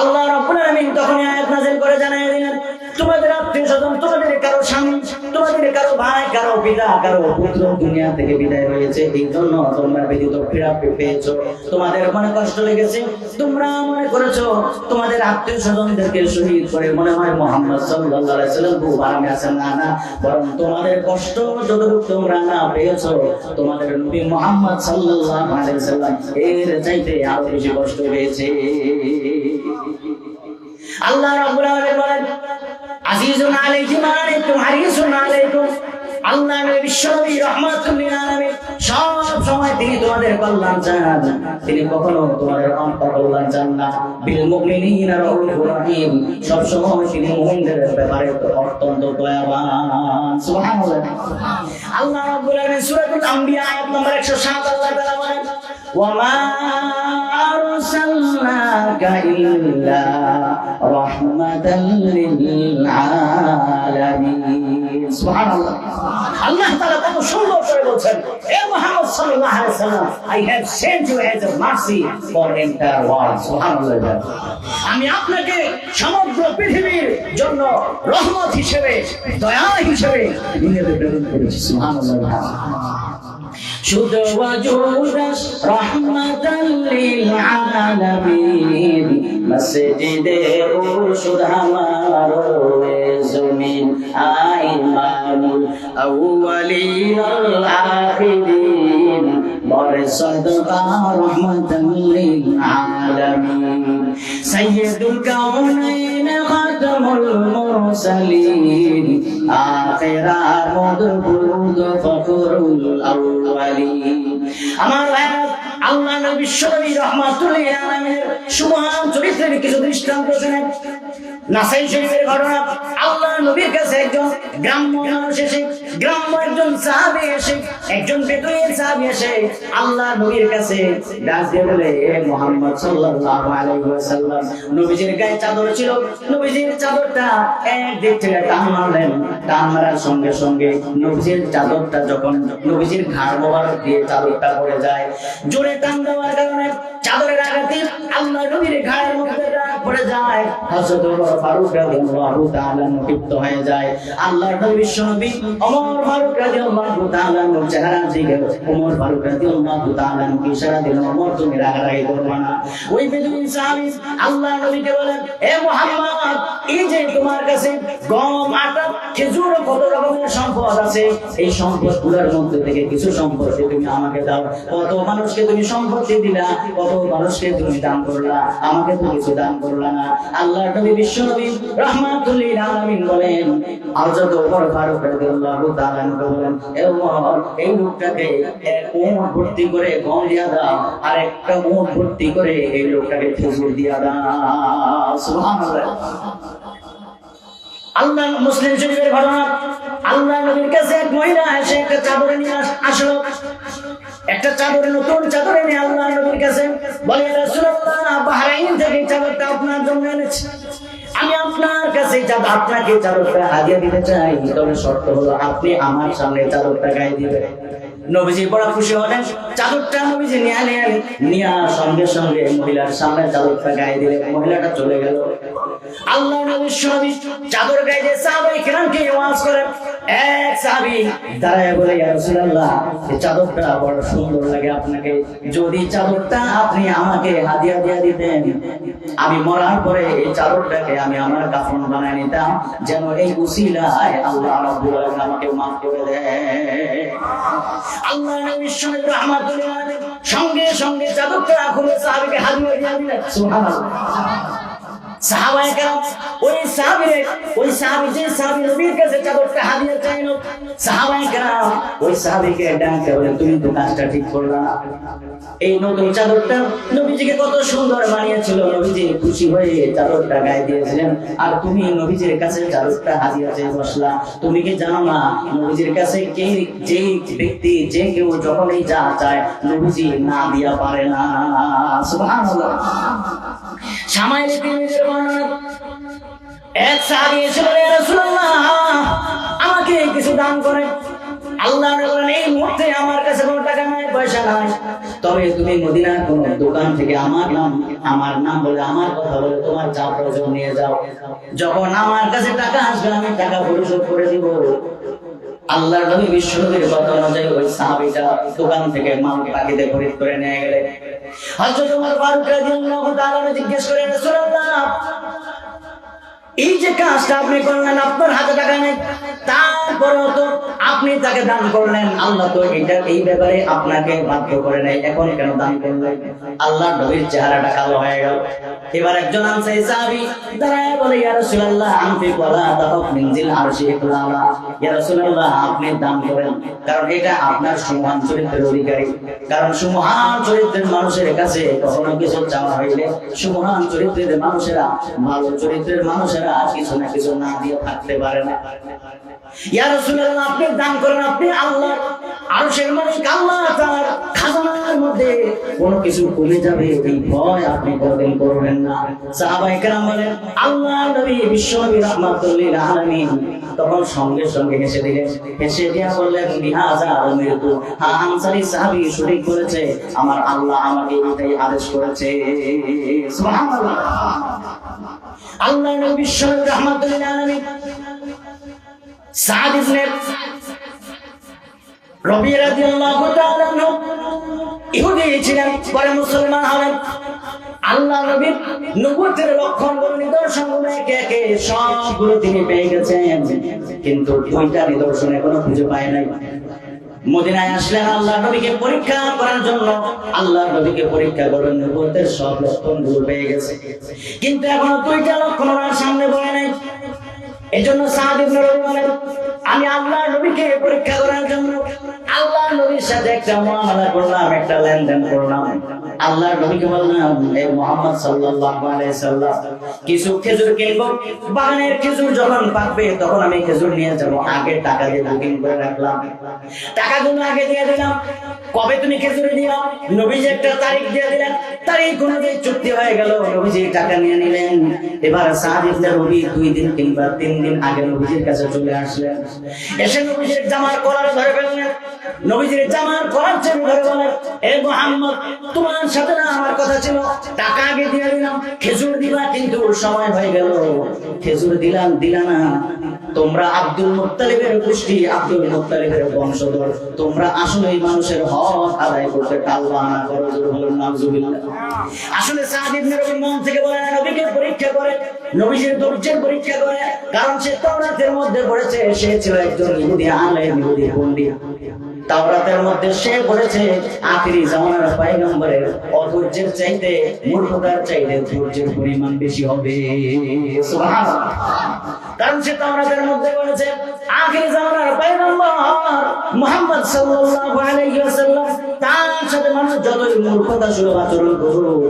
আল্লাহ রাব্বুল আলামিন তখন আয়াত নাযিল করে জানায় দিলেন, তোমাদের আত্মীয়-স্বজন, তোমাদের কারো স্বামী, তোমাদের কারো ভাই, কারো পিতা, কারো পুত্র দুনিয়া থেকে বিদায় হয়েছে, এই জন্য তোমরা ব্যতীত পীড়া পেয়েছো, তোমাদের মনে কষ্ট লেগেছে, তোমরা মনে করেছো তোমাদের আত্মীয়-স্বজনদেরকে শহীদ করে মনে হয় মুহাম্মদ সাল্লাল্লাহু আলাইহি ওয়াসাল্লাম খুব আরামে আছেন। না না, বরং তোমাদের কষ্ট যতটুকু তোমরা না পেয়েছো, তোমাদের নবী মুহাম্মদ সাল্লাল্লাহু আলাইহি ওয়াসাল্লাম এর চাইতে আরো বেশি কষ্ট পেয়েছে। আল্লাহ রাব্বুল আলামিন বলেন, আজিজুন আলাইহি মা আনিতুম হারিসুন আলাইকুম। আল্লাহ নবী বিশ্বনবী রাহমাতুল লিল আলামিন সব সময় তিনি তোমাদের কল্যাণ চান, তিনি কখনো তোমাদের অকল্যাণ চান না। বিল মুমিনিনা রাউফুর রহিম, সব সময় তিনি মুমিনদের ব্যাপারে অত্যন্ত দয়াবান। সুবহানাল্লাহ। আল্লাহ রাব্বুল আলামিন সূরাতুল আম্বিয়া আয়াত নম্বর 107 আল্লাহ তাআলা বলেন, ওয়া মা আরসালনাকা ইল্লা রাহমাতাল লিল আলামিন। সুবহানাল্লাহ। আল্লাহ তাআলা কত সুন্দর করে বলেন, হে মুহাম্মদ সাল্লাল্লাহু আলাইহি ওয়াসাল্লাম, I have sent you as a mercy for entire world. সুবহানাল্লাহ। আমি আপনাকে সমগ্র পৃথিবীর জন্য রহমত হিসেবে, দয়া হিসেবে প্রেরণ করেছি। সুবহানাল্লাহ। শুধু ওয়াজুদাস রাহমাতাল লিল আলামিন, মসজিদে উশুদ হামারো জমিন, ইমামুল আউয়ালিন ওয়াল আখিরিন, বরে সদকা রাহমাতাল লিল আলামিন, সাইয়্যিদুল কাউনাইন খাতামুল মুরসালিন, আখিরাত মুদবুদ ফখরুল আউয়ালিন। আমার আল্লাহ নবী বিশ্বনবী রাহমাতুল লিল আলামিনের সুবহান চরিত্রের কিছু দৃষ্টান্ত শুনেন। নাসাই শরীফের ঘটনা, আল্লাহ নবীর কাছে একজন গ্রাম্য মানুষ এসে, গ্রাম্য একজন সাহাবী এসে, একজন বেদুইন সাহাবী এসে আল্লাহ নবীর কাছে ডাক দিয়ে বলে, হে মুহাম্মদ সাল্লাল্লাহু আলাইহি ওয়াসাল্লাম, নবীজির গায়ে চাদর ছিল, নবীজির চাদরটা একদিক থেকে টান মারলেন, টান মারার সঙ্গে সঙ্গে নবীজির চাদরটা যখন নবীজির ঘাড় মোবারক দিয়ে চাদরটা পড়ে যায়, জোরে টান দেওয়ার কারণে চাদরের আঘাতে আল্লাহ নবীর ঘাড়ের মধ্যে পড়ে যায়। হযরত ওমর ফারুক রাদিয়াল্লাহু তাআলা ক্ষিপ্ত হয়ে যায়। আল্লাহর নবী বিশ্বনবী ওমর ফারুক রাদিয়াল্লাহু তাআলা চেহারা দিকে ওমর ফারুক রাদিয়াল্লাহু তাআলা ইশারা দিলেন, ওমর তুমি রাগারাগি করবে না। ওই বেদুইন সাহাবী আল্লাহর নবীকে বলেন, হে মুহাম্মদ, এই যে তোমার কাছে গম, আটা, খেজুর, কত রকমের সম্পদ আছে, এই সম্পদগুলোর মধ্যে থেকে কিছু সম্পত্তি তুমি আমাকে দাও। কত মানুষকে তুমি সম্পত্তি দিলা, কত মানুষকে তুমি দান করলা, আমাকে তো কিছু দান করলা না। আল্লাহর নবী বিশ্বনবী রাহমাতুল লিল আলামিন বলেন, হযরত ওমর ফারুক রাদিয়াল্লাহু তাআলা বলেন, হে ওমর, এই লোকটাকে এক উট ভর্তি করে গম দিয়া দাও, আর একটা উট ভর্তি করে এই লোকটাকে খেজুর দিয়া দাও। সুবহানাল্লাহ। আল্লাহ মুসলিম শরীফের ঘটনা, আল্লাহ নবীর কাছে এক মহিলা এসে একটা চাদর নিয়ে আসলো, একটা চাদর, নতুন চাদর এনে আল্লাহ নবীর কাছে বলে, ইয়া রাসূলুল্লাহ, বাহরাইন থেকে চাদরটা আপনার জন্য এনেছি, আমি আপনার কাছে আপনাকে চাদরটা হাদিয়া দিতে চাই, তবে শর্ত হলো আপনি আমার সামনে চাদরটা গায়ে দিবেন। নবীজি বড় খুশি হলেন, চাদরটা নবীজি নিয়ে সঙ্গে সঙ্গে মহিলার সামনে চাদরটা গায়ে দিলেন, মহিলাটা চলে গেল। আল্লাহ নবী সাহাবী চাদর গায়ে দিয়ে সাহাবায়ে কেরামকে ওয়াজ করেন। এক সাহাবী দাঁড়ায় বলে, ইয়া রাসূলুল্লাহ, এই চাদরটা বড় সুন্দর লাগে আপনাকে, যদি চাদরটা আপনি আমাকে হাদিয়া দিয়ে দিতেন, আমি মরার পরে এই চাদরটাকে আমি আমার কাফন বানায় নিতাম, যেন এই উসিলায় আল্লাহ রাব্বুল আলামিন আমাকে মাফ করে দেয়। আল্লাহ নবী সাল্লাল্লাহু রাহমাতুল আলাইহি সঙ্গে সঙ্গে চাদরটা খুলে সাহাবীকে হাদিয়া দিয়ে দিলেন। সুবহানাল্লাহ। সাহাবায়ে কেরাম ওই সাহাবী যে সাহাবী নবীর কাছে চাদরটা হাদিয়া চাইলো, সাহাবায়ে কেরাম ওই সাহাবীকে ডাকতে বলে, তুমি তো কাজটা ঠিক করলা না। এই নতুন চাদরটা নবীজিকে কত সুন্দর বানিয়েছিল, নবীজি খুশি হয়ে চাদরটা গায়ে দিয়েছিলেন, আর তুমি নবীজির কাছে চাদরটা হাদিয়া চেয়ে বসলা। তুমি কি জানো না নবীজির কাছে যে ব্যক্তি যে কেউ যখনই যা চায় নবীজি না দিয়া পারে না। সুবহানাল্লাহ। শামাইলে তিরমিজির বর্ণনা, এক সাহাবী এসে বলে, ইয়া রাসূলুল্লাহ আমাকে কিছু দান করে। আল্লাহ বলেন, এই মুহূর্তে আমার কাছে কোনো টাকা নাই, পয়সা নাই, তবে তুমি মদিনার কোন দোকান থেকে আমার নাম বলে, আমার কথা বলে তোমার যা প্রয়োজন নিয়ে যাও। যখন আমার কাছে টাকা আসবে আমি টাকা পরিশোধ করে দিব। আল্লাহর নবী বিশ্বনবীর কথা অনুযায়ী ওই সাহাবীটা দোকান থেকে মাল বাকিতে খরিদ করে নিয়ে গেলেন। হযরত ওমর ফারুক রাদিয়াল্লাহু তাআলা জিজ্ঞেস করেন, রাসূলুল্লাহ এই যে কাজটা আপনি করলেন, আপনার হাতে টাকা নেই, তারপরেও তো আপনি তাকে দান করলেন, আল্লাহ তো এই ব্যাপারে আপনাকে বাধ্য করে নাই, এখন কেন দান করলেন? আল্লাহর নবীর চেহারাটা কালো হয়ে গেল। এবার একজন আনসারী সাহাবী দাঁড়ায় বলে, ইয়া রাসূলুল্লাহ আনফিক ওয়ালা তাখাফ মিন জিল আরশি ইকলালা। ইয়া রাসূলুল্লাহ আপনি দান করেন, কারণ এটা আপনার সুমহান চরিত্রের অধিকারী। কারণ সুমহান চরিত্রের মানুষের কাছে কখনো কিছু চাওয়া হইলে সুমহান চরিত্রের মানুষেরা, ভালো চরিত্রের মানুষেরা কিছু না কিছু না দিয়ে থাকতে পারে না। ইয়া রাসূলুল্লাহ আপনি দান করেন, আপনি আল্লাহ আরশের মালিক, আল্লাহ তাআলার খাজানার মধ্যে কোনো কিছু কমে যাবে এই ভয় আপনি কোনদিন করবেন না। সাহাবায়ে কেরাম বলেন, আল্লাহর নবী বিশ্বনবী রাহমাতুল লিল আলামিন তখন সঙ্গে সঙ্গে হেসে দিলেন। হেসে দিয়া বললেন, বিহাযা উমিরতু, হ্যাঁ আনসারী সাহাবী সঠিক বলেছে, আমার আল্লাহ আমাকে এটাই আদেশ করেছে। সুবহানাল্লাহ। আল্লাহর নবী বিশ্বনবী রাহমাতুল লিল আলামিন সাদ ইবনে রবি রাদিয়াল্লাহু তাআলা ইহুদি ছিলেন, পরে মুসলমান হলেন। আল্লাহ নবীর নবুয়তের লক্ষণগুলো নিদর্শনগুলো একে একে সবগুলো তিনি পেয়ে গেছেন, কিন্তু দুইটা নিদর্শন এখনো খুঁজে পায় নাই। মদিনায় আসলেন আল্লাহ নবীকে পরীক্ষা করার জন্য, আল্লাহ নবীকে পরীক্ষা করার নবুয়তের সব লক্ষণগুলো পেয়ে গেছে, কিন্তু এখনো দুইটা লক্ষণ ওনার সামনে বলে নাই। এজন্য সাদ ইবনে রবি বলেন, আমি আল্লাহ নবীকে পরীক্ষা করার জন্য আল্লাহ নবীর সাথে একটা মুআমালা করলাম, একটা লেনদেন করলাম। আল্লাহ নবীকে বললাম, হে মুহাম্মদ সাল্লাল্লাহু আলাইহি সাল্লাম কিছু খেজুর কিনবো, বাগানের খেজুর যখন পাকবে তখন আমি খেজুর নিয়ে যাব, আগে টাকা দিয়ে বুকিং করে রাখলাম, টাকাগুলো আগে দিয়ে দিলাম। কবে তুমি খেজুর দিও? নবীজি একটা তারিখ দিয়ে দিলেন, তারিখ অনুযায়ী চুক্তি হয়ে গেল, নবীজি টাকা নিয়ে নিলেন। এবার সাদ ইবনে রবি 2 দিন কিংবা 3 দিন আগে নবীজির কাছে চলে আসলেন, এসে নবীজির জামার কলার ধরে ফেললেন। নবীজির জামার কলার চেপে ধরে বলেন, হে মুহাম্মদ তোমার সাথে না আমার কথা ছিল, টাকা আগে দিয়ে দিলাম, খেজুর দিবা, কিন্তু সময় হয়ে গেল, খেজুর দিলা না। তোমরা আব্দুল মুত্তালিবের গোষ্ঠী, আব্দুল মুত্তালিবের বংশধর, তোমরা আসলে এই মানুষের হক আদায় করতে টালবাহানা করো। নাউজুবিল্লাহ। আসলে সাদ ইবনে রবি মন থেকে বলে না, নবীকে পরীক্ষা করে, নবীজির ধৈর্যের পরীক্ষা করে, কারণ সে তাওরাতের মধ্যে পড়েছে, সে ছিল একজন ইহুদি আলেম, ইহুদি পণ্ডিত। তাওরাতের মধ্যে সে বলেছে আখিরি জামানার পয়গম্বরের অধৈর্যের চাইতে, মূর্খতার চাইতে ধৈর্যের পরিমাণ বেশি হবে। সুবহানাল্লাহ। কারণ সে তাওরাতের মধ্যে বলেছে আখিরি জামানার পয়গম্বর মুহাম্মদ সাল্লাল্লাহু আলাইহি ওয়াসাল্লাম, তার সাথে মানুষ যতই মূর্খতা সুলভ আচরণ করুক,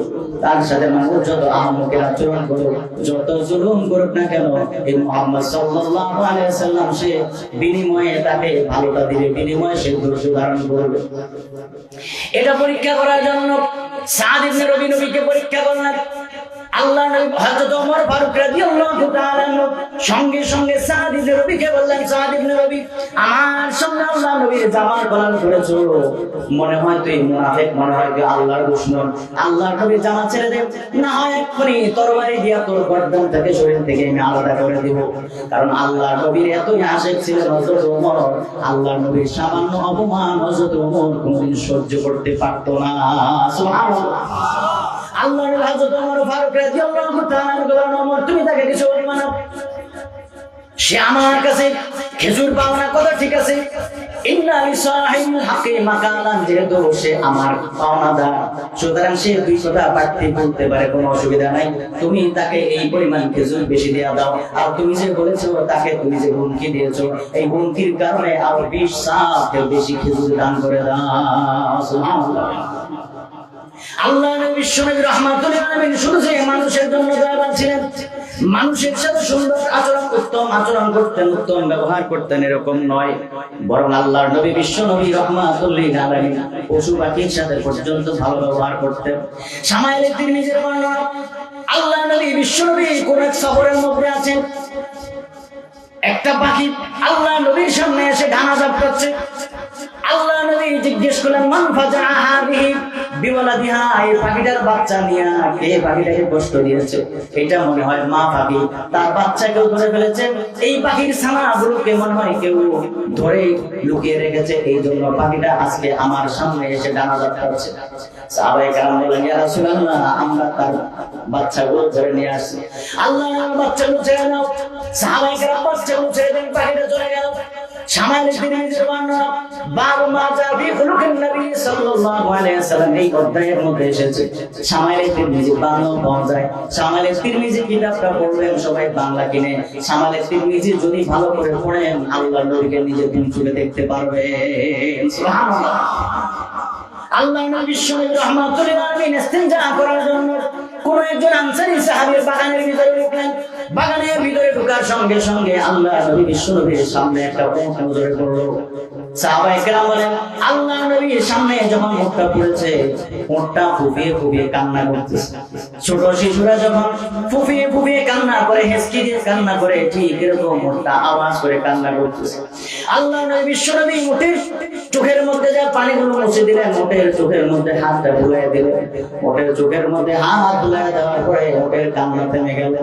তার সাথে মানুষ যত আহমকের আচরণ করুক, যত জুলুম করুক না কেন, এই মুহাম্মদ সাল্লাল্লাহু আলাইহি ওয়াসাল্লাম সে বিনিময়ে তাকে ভালোটা দিবে, বিনিময়ে সে ধৈর্য ধারণ করবে। এটা পরীক্ষা করার জন্য সাদ ইবনে রবি নবীকে পরীক্ষা করলেন। আল্লাহ নবী হযরত ওমর ফারুক রাদিয়াল্লাহু তাআলা সঙ্গে সঙ্গে সাদ ইবনে রবিকে বললেন, সাদ ইবনে রবি আমার সঙ্গে আল্লাহ নবীর জামার কলার ধরেছো, মনে হয় তুই মুনাফিক, মনে হয় তুই আল্লাহর দুশমন, আল্লাহর নবীর জামা ছেড়ে দে, না হয় এক্ষুনি তরবারি দিয়া তোর গর্দান থেকে শরীর থেকে আমি আলাদা করে দিব। কারণ আল্লাহর নবীর এতই আশিক ছিলেন হযরত ওমর, আল্লাহর নবীর সামান্য অপমান হযরত ওমর কোনদিন সহ্য করতে পারতো না। সুবহানাল্লাহ। আল্লাহর হযরত ওমর ফারুক রাদিয়াল্লাহু তাআলা বলেন, ওমর তুমি তাকে কিছু বলবা না, সে আমার কাছে খেজুর পাওনা কথা ঠিক আছে, ইন্না লিসাহিবিল হাক্কি মাকালান, যেহেতু সে আমার পাওনাদার, সুতরাং সে 2 কথা বাড়তি বলতে পারে, কোনো অসুবিধা নাই। তুমি তাকে এই পরিমাণ খেজুর বেশি দিয়ে দাও, আর তুমি যে বলেছো তাকে তুমি যে হুমকি দিয়েছো, এই হুমকির কারণে আরো 20 সাথে বেশি খেজুর দান করে দাও। সুবহানাল্লাহ। আল্লাহ নবী বিশ্বনবী রাহমাতুল আলামিন শুধু যে মানুষের জন্য দয়াবান ছিলেন, মানুষের সাথে সুন্দর আচরণ, উত্তম আচরণ করতেন, উত্তম ব্যবহার করতেন, এরকম নয়, বরং আল্লাহর নবী বিশ্বনবী রাহমাতুল আলামিন পশু পাখির সাথে পর্যন্ত ভালো ব্যবহার করতেন। শামাইলে তিরমিজির বর্ণনা, আল্লাহ নবী বিশ্বনবী কোন এক সফরের মধ্যে আছেন, একটা পাখি আল্লাহ নবীর সামনে এসে ডানা ঝাপটাচ্ছে। আল্লাহ নবী জিজ্ঞেস করলেন, মান ফাজাআ হাযিহি বিওয়ালাদিহা, এই পাখিটার বাচ্চা নিয়া কে পাখিটাকে কষ্ট দিয়েছে? এটা মনে হয় মা পাখি তার বাচ্চাকেও ধরে ফেলেছে, এই পাখির ছানাগুলোকে মনে হয় কেউ ধরে লুকিয়ে রেখেছে, এই জন্য পাখিটা আজকে আমার সামনে এসে ডানা ঝাপটাচ্ছে। সাহাবায়ে কেরাম বললেন, ইয়া রাসূলুল্লাহ, আমরা তার বাচ্চাগুলো ধরে নিয়ে আসছি। আল্লাহ বাচ্চাগুলো ছেড়ে দাও। সাহাবায়ে কেরাম বাচ্চাগুলো ছেড়ে দেন, পাখিটা চলে গেল। শামাইলে তিরমিজির বর্ণনা, বাব মা জা ফি খুলুকিন নবী সাল্লাল্লাহু আলাইহি ওয়াসাল্লাম, এই অধ্যায়ের মধ্যে এসেছে। শামাইলে তিরমিজি বাংলা পাওয়া যায়। শামাইলে তিরমিজি কিতাবটা পড়লেন সবাই বাংলা কিনে। শামাইলে তিরমিজি যদি ভালো করে পড়েন, আল্লাহর নবীকে নিজের দিন চুলে দেখতে পারবেন। সুবহানাল্লাহ। আল্লাহ নবী বিশ্বনবী রাহমাতুল আলামিন ইস্তিনজা করার জন্য কোন একজন আনসারী সাহাবীর বাগানের ভিতরে ঢুকলেন। বাগানের ভিতরে ঢোকার সঙ্গে সঙ্গে আল্লাহ নবী বিশ্বনবীর সামনে একটা উট নজরে পড়লো। সাহাবায়ে কেরাম বলেন, আল্লাহ নবীর সামনে যখন উটটা পড়েছে, উটটা ফুঁপিয়ে ফুঁপিয়ে কান্না করতেছে। ছোট শিশুরা যখন ফুঁপিয়ে ফুঁপিয়ে কান্না করে, হেসকি দিয়ে কান্না করে, ঠিক এরকম উটটা আওয়াজ করে কান্না করতেছে। আল্লাহ নবী বিশ্বনবী উটের চোখের মধ্যে যা পানিগুলো মুছে দিলেন, উটের চোখের মধ্যে হাতটা বুলাইয়া দিলেন। উটের চোখের মধ্যে হাত বুলাইয়া দেওয়ার পরে উটের কান্না থেমে গেল।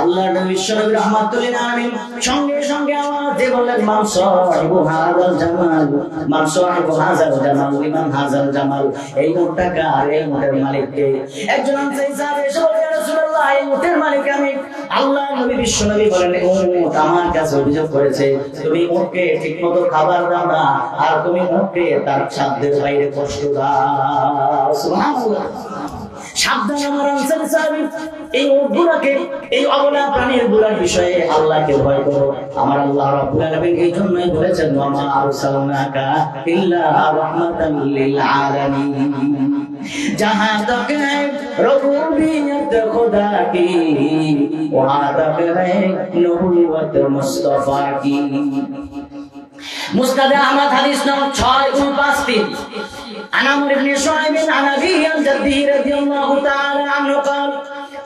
আল্লাহ নবী বিশ্বনবী রাহমাতুল আলামিন সঙ্গে সঙ্গে আওয়াজ দিয়ে বললেন, মান সাহিবু হাযাল জামাল, মান সাহিবু হাযাল জামাল, লিমান হাযাল জামাল, এই উটটা কার, এই উটের মালিক কে? একজন আনসারী সাহাবী এসে বললেন, ইয়া রাসূলুল্লাহ, এই উটের মালিক আমি। আল্লাহ নবী বিশ্বনবী বলেন, উট আমার কাছে অভিযোগ করেছে তুমি উটকে ঠিকমতো খাবার দাও না, আর তুমি উটকে তার সাধ্যের বাইরে কষ্ট দাও। সুবহানাল্লাহ। সাবধান আমার আনসারী সাহাবী, এই উটগুলোকে, এই অবলা প্রাণীর গুলার বিষয়ে আল্লাহকে ভয় করো। আমার আল্লাহ রাব্বুল আলামিন এই জন্যই বলেছেন, ওয়া মা আরসালনাকা ইল্লা রাহমাতাল লিল আলামিন। जहां तक है रबूबियत खुदा की, वहां तक है नबूवत मुस्तफा की। मुस्ताद अहमद हदीस नंबर 653 अनामुर इब्न शुआइब अन अबीही अन जद्दिही रदियल्लाहु ताआला अन्हु क़ाल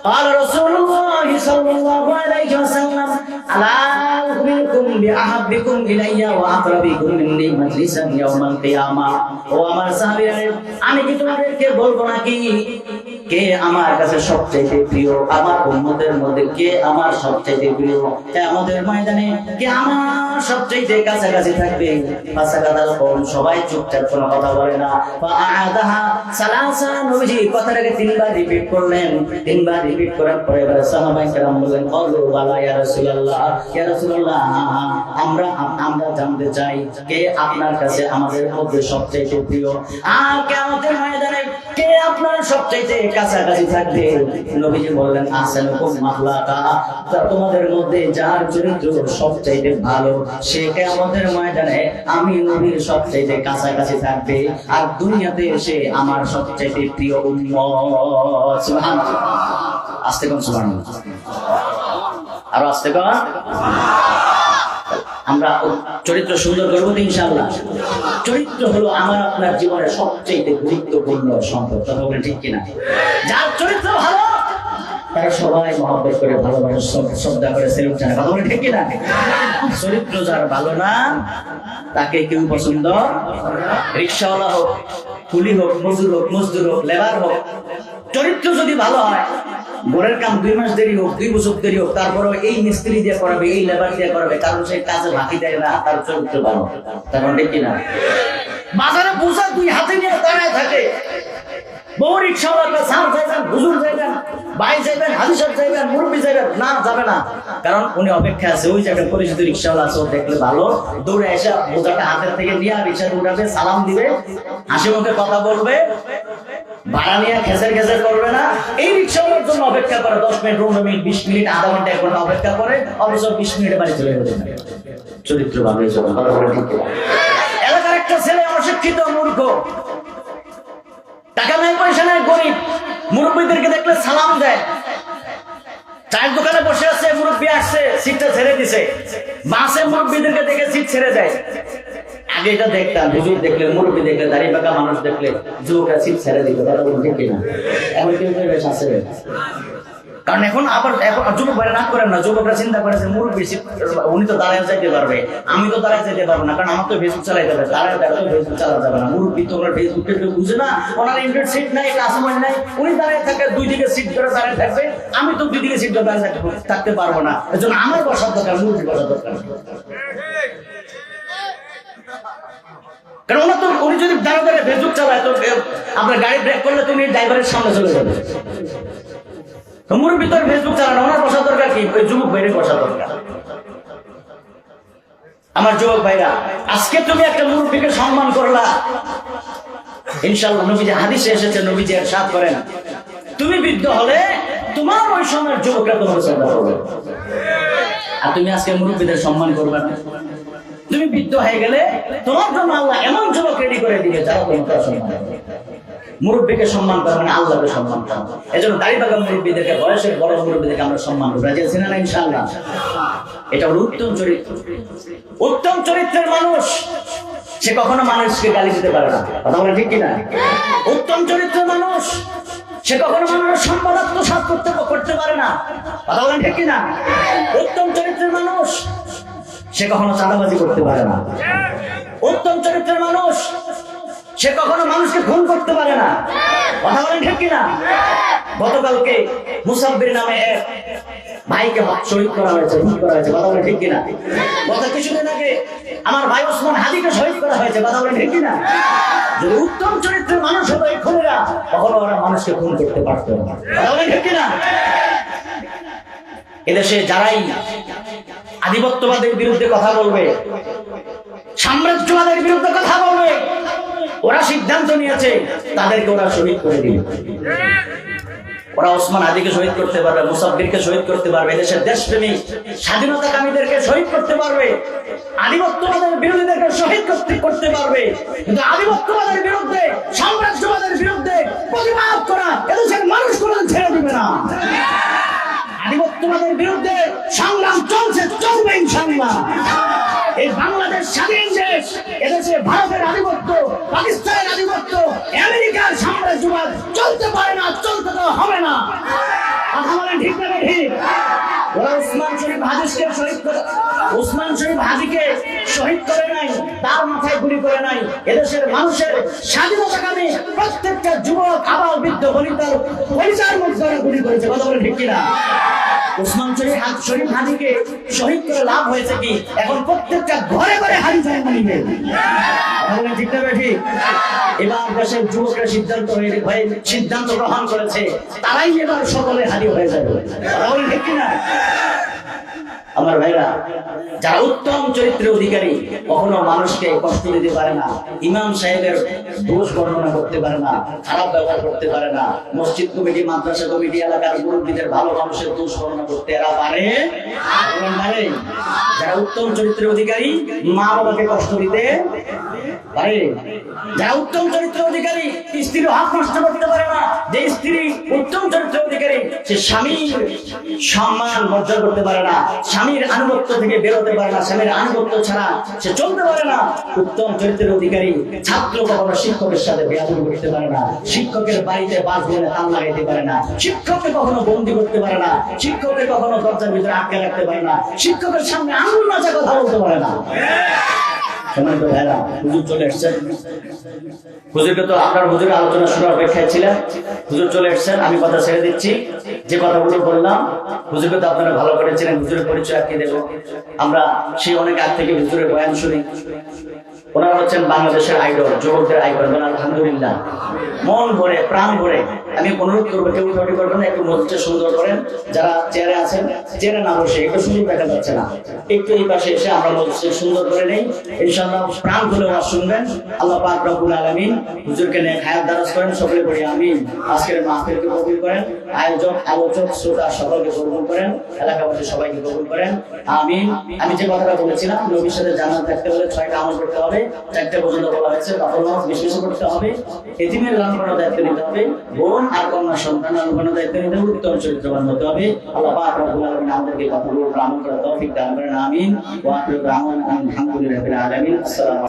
قال رسول الله صلى الله عليه وسلم ألا أخبركم بأحبكم إلي وأقربكم مني مجلسا يوم القيامة। ও আমার সাহাবীরা, আমি কি তোমাদেরকে বলবো নাকি কে আমার কাছে সবচেয়ে প্রিয়? আমার উম্মতের মধ্যে কে আমার সবচেয়ে প্রিয়? কিয়ামতের ময়দানে কে আমার সবচেয়ে কাছাকাছি থাকবে? ফাসাকাদাল কওম, সবাই চুপচাপ, কোনো কথা বলে না। ফাআদাহা সালাসা, নবীজি কথাটাকে 3 বার রিপিট করলেন। 3 বার রিপিট করার পরে এবার সাহাবায়ে কেরাম বললেন, ক্বালু ওয়ালা ইয়া রাসূলুল্লাহ, ইয়া রাসূলুল্লাহ, আমরা জানতে চাই কে আপনার কাছে আমাদের মধ্যে সবচেয়ে প্রিয়, আর কিয়ামতের ময়দানে কে আপনার সবচেয়ে কাছাকাছি থাকবে? নবীজি বললেন, আহসানুকুম আখলাকা, তোমাদের মধ্যে যার চরিত্র সবচেয়ে ভালো, সে কিয়ামতের ময়দানে আমি নবীর সবচেয়ে কাছাকাছি থাকবে, আর দুনিয়াতে এসে আমার সবচেয়ে প্রিয় উম্মত। সুবহানাল্লাহ। আস্তে কোন সুবহানাল্লাহ, আর আস্তে কোন। আমরা চরিত্র সুন্দর করবো তো ইনশাআল্লাহ। চরিত্র হলো আমার আপনার জীবনের সবচেয়ে গুরুত্বপূর্ণ সম্পদ, কথা বলেন ঠিক কিনা? যার চরিত্র ভালো তারা সবাই মহব্বত করে, ভালোবাসে, শ্রদ্ধা করে, সেলুট জানায়, কথা বলেন ঠিক কিনা? চরিত্র যার ভালো না, তাকে কেউ পছন্দ, রিকশাওয়ালা হোক, কুলি হোক, মজদুর হোক, লেবার হোক, চরিত্র যদি ভালো হয়, ঘরের কাম 2 মাস দেরি হোক, 2 বছর দেরি হোক, তারপরে এই মিস্ত্রি দিয়ে করাবে, এই লেবার দিয়ে করাবে, কারণ সেই কাজে বাকি দেয় না, তার চরিত্র ভালো, তার ঠিক কিনা? বাজারে বোঝা 2 হাতে নিয়ে দাঁড়ায় থাকে, বউ রিকশাওয়ালা সার যায় না, হুজুর যায় না, ভাই যাইবেন, হাজি সাহেব যাইবেন, মুরব্বী যাইবেন, না যাবে না, কারণ উনি অপেক্ষা আছে। ওই যে একটা পরিচিত রিক্সাওয়ালা আছে, দেখলে ভালো দৌড়ে এসে বোঝাটা হাতের থেকে নিয়ে রিক্সা উঠাবে, সালাম দিবে, হাসি মুখে কথা বলবে, ভাড়া নিয়ে খেসের খেসের করবে না। এই রিক্সাওয়ালার জন্য অপেক্ষা করে 10 মিনিট, 15 মিনিট, 20 মিনিট, আধা ঘন্টা, 1 ঘন্টা অপেক্ষা করে, অবশ্য 20 মিনিটে বাড়ি চলে যাবে। চরিত্র ভাবে এলাকার একটা ছেলে অশিক্ষিত মূর্খ, টাকা নাই পয়সা নাই, গরিব, মুরব্বীদেরকে দেখলে সালাম দেয়। চায়ের দোকানে বসে আছে, মুরব্বী আসছে, সিটটা ছেড়ে দিছে, বাসে মুরব্বীদেরকে দেখে সিট ছেড়ে দেয়। আগে এটা দেখতাম, হুজুর দেখলে, মুরব্বী দেখলে, দাঁড়িয়ে পাকা মানুষ দেখলে যুবকরা সিট ছেড়ে দিত, তারা ঠিক কিনা? এখন কেউ কেউ বেশ আছে, কারণ এখন যুবক ভাইরা রাগ করেন না, যুবকরা চিন্তা করেছে মুরব্বী উনি তো দাঁড়ায় যাইতে পারবে, আমি তো দাঁড়ায় যেতে পারবো না, কারণ আমার তো ফেসবুক চালাই যাবে, দাঁড়ায় দাঁড়ায় ফেসবুক চালা যাবে না। মুরব্বী তো ওনার ফেসবুক বুঝে না, ওনার ইন্টারনেট সিট নাই, ক্লাসমেট নাই, উনি দাঁড়ায় থাকে, 2 দিকে সিট ধরে দাঁড়ায় থাকবে, আমি তো 2 দিকে সিট ধরে দাঁড়ায় থাকতে পারবো না। এর জন্য আমার বসার দরকার, মুরব্বী বসার দরকার। কারণ ওনার তো, উনি যদি দাঁড়ায় দাঁড়ায় ফেসবুক চালায়, তো আপনার গাড়ি ব্রেক করলে তুমি ড্রাইভারের সামনে চলে যাবে। মুরব্বী তোর ফেসবুক চালানো, ওনার বসা দরকার কি? ওই যুবক ভাইরে বসা দরকার। আমার যুবক ভাইরা, আজকে তুমি একটা মুরব্বীকে সম্মান করলা, ইনশাআল্লাহ নবীজি হাদিসে এসেছে, নবীজি ইরশাদ করেন, তুমি বৃদ্ধ হলে তোমার ওই সময়ের যুবকরা তোমার শ্রদ্ধা করবে। আর তুমি আজকে মুরব্বীদের সম্মান করবে না। তুমি বৃদ্ধ হয়ে গেলে তোমার জন্য আল্লাহ এমন যুবক রেডি করে দিবে যারা তোমাকে সম্মান করবে। মুরব্বীকে সম্মান করা মানে আল্লাহকে সম্মান করা। এজন্য দাড়ি পাকা মুরব্বীদেরকে, বয়সের বড় মুরব্বীদেরকে আমরা সম্মান করব, রাজি আছেন না ইনশাআল্লাহ? এটা হলো উত্তম চরিত্র। উত্তম চরিত্রের মানুষ সে কখনো মানুষকে গালি দিতে পারে না, কথা বলে ঠিক কিনা? উত্তম চরিত্রের মানুষ সে কখনো মানুষের সম্পদ আত্মসাৎ করতে পারে না, কথা বলেন ঠিক কিনা? উত্তম চরিত্রের মানুষ সে কখনো চাঁদাবাজি করতে পারে না। উত্তম চরিত্রের মানুষ সে কখনো মানুষকে খুন করতে পারে না, কথা বলেন ঠিক কিনা? গতকালকে মুসাব্বির নামে এক ভাইকে শহীদ করা হয়েছে, কথা বলেন ঠিক কিনা? গত কিছুদিন আগে আমার ভাই ওসমান হাদিকে শহীদ করা হয়েছে, কথা বলেন ঠিক কিনা? যদি উত্তম চরিত্রের মানুষ হতো এই খুনেরা, কখনো ওরা মানুষকে খুন করতে পারত না, কথা বলেন ঠিক কিনা? এদেশে যারাই আধিপত্যবাদের বিরুদ্ধে কথা বলবে, সাম্রাজ্যবাদের বিরুদ্ধে কথা বলবে, ওরা সিদ্ধান্ত নিয়েছে তাদেরকে ওরা শহীদ করে দিবে। ওরা ওসমান হাদিকে শহীদ করতে পারবে, মুসাব্বিরকে শহীদ করতে পারবে, দেশের দেশপ্রেমী স্বাধীনতাকামীদেরকে শহীদ করতে পারবে, আধিপত্যবাদের বিরোধীদেরকে শহীদ করতে পারবে, কিন্তু আধিপত্যবাদের বিরুদ্ধে, সাম্রাজ্যবাদের বিরুদ্ধে প্রতিবাদ করা এদেশের মানুষ কোনো ছেড়ে দিবে না। আধিপত্যবাদের বিরুদ্ধে সংগ্রাম চলছে, চলবে ইনশাআল্লাহ। এই বাংলাদেশ স্বাধীন দেশ, এদেশে ভারতের আধিপত্য, পাকিস্তানের আধিপত্য, আমেরিকার সাম্রাজ্যবাদ চলতে পারে না, চলতে তো হবে না, কথা বলেন ঠিক না ঠিক? ওরা ওসমান শরীফ হাদিকে শহীদ করে, ওসমান শরীফ হাদিকে শহীদ করে নাই, তার মাথায় গুলি করে নাই, এদেশের মানুষের স্বাধীনতাকামী প্রত্যেকটা যুবক, আবাল, বৃদ্ধ, বনিতার পরিচয়ের মধ্যে গুলি করেছে, কথা বলেন ঠিক কিনা? ওসমান শরীফ হাদিকে শহীদ করে লাভ হয়েছে কি? এখন প্রত্যেকটা ঘরে ঘরে হাদি যায় মানিবে, ঠিক না ঠিক? এবার দেশের যুবকরা সিদ্ধান্ত গ্রহণ করেছে, তারাই এবার সকলে হাদি হয়ে যাবে, ঠিক কিনা? আমার ভাইরা, যারা উত্তম চরিত্রের অধিকারী কখনো মানুষকে কষ্ট দিতে পারে না, ইমাম সাহেবের দোষ বর্ণনা করতে পারে না, খারাপ ব্যবহার করতে পারে না, মসজিদ কমিটি, মাদ্রাসা কমিটি, এলাকার মুরব্বীদের ভালো মানুষের দোষ বর্ণনা করতে এরা পারে? যারা উত্তম চরিত্রের অধিকারী মা বাবাকে কষ্ট দিতে পারে। যারা উত্তম চরিত্রের অধিকারী স্ত্রীর হক নষ্ট করতে পারে না। যে স্ত্রী উত্তম চরিত্রের অধিকারী সে স্বামীর সম্মান মর্যাদা করতে পারে না, স্বামীর আনুগত্য থেকে বেরোতে পারে না, স্বামীর আনুগত্য ছাড়া সে চলতে পারে না। উত্তম চরিত্রের অধিকারী ছাত্র কখনো শিক্ষকের সাথে বেয়াদবি করতে পারে না, শিক্ষকের বাড়িতে বাস বলে তালা লাগাইতে পারে না, শিক্ষককে কখনো বন্দী করতে পারে না, শিক্ষককে কখনো দরজার ভিতরে আটকে রাখতে পারে না, শিক্ষকের সামনে আঙুল নাচা কথা বলতে পারে না। হুজুর চলে এসছেন, হুজুরকে তো আপনার হুজুরের আলোচনা শোনার অপেক্ষায় ছিলেন, হুজুর চলে এসছেন, আমি কথা ছেড়ে দিচ্ছি। যে কথাগুলো বললাম হুজুরকে তো আপনারা ভালো করেছিলেন, হুজুরের পরিচয় কি দেব? আমরা সেই অনেক আগ থেকে হুজুরের বয়ান শুনি। ওনারা হচ্ছেন বাংলাদেশের আইডল, যুবকদের আইডল। বলেন আলহামদুলিল্লাহ। মন ভরে প্রাণ ভরে আমি অনুরোধ করবো, কেউ উঠাউঠি করবেন না, একটু মঞ্চে সুন্দর করেন। যারা চেয়ারে আছেন চেয়ারে না বসে, একটু সুন্দর দেখা যাচ্ছে না, একটু এই পাশে এসে আমরা মঞ্চে সুন্দর করে নেই। ইনশাআল্লাহ প্রাণ খুলে ওয়াজ শুনবেন। আল্লাহ পাক রব্বুল আলামিন হুজুরকে নেক হায়াত দারাজ করেন, সকলে পড়ি আমিন। আজকের মাহফিলকে কবুল করেন, আয়োজক আলোচক শ্রোতা সকলকে কবুল করেন, এলাকাবাসী সবাইকে কবুল করেন আমিন। আমি যে কথাটা বলেছিলাম, নবীর সাথে জান্নাত থাকতে হলে 6টা আমল করতে হবে, 4টে পর্যন্ত বলা হয়েছে। নফল নামাজ বেশি বেশি করতে হবে, এতিমের লালন পালনের দায়িত্ব নিতে হবে, বোন আর কন্যা সন্তান লালন পালনের দায়িত্ব নিতে হবে, উত্তম চরিত্রবান হতে হবে। আল্লাহ পাক রব্বুল আলামিন আমাদেরকে কথাগুলো আমল করার তৌফিক দান করেন আমিন। ওয়া আখিরু দাওয়ানা আলহামদুলিল্লাহি রাব্বিল আলামিন। আসসালামু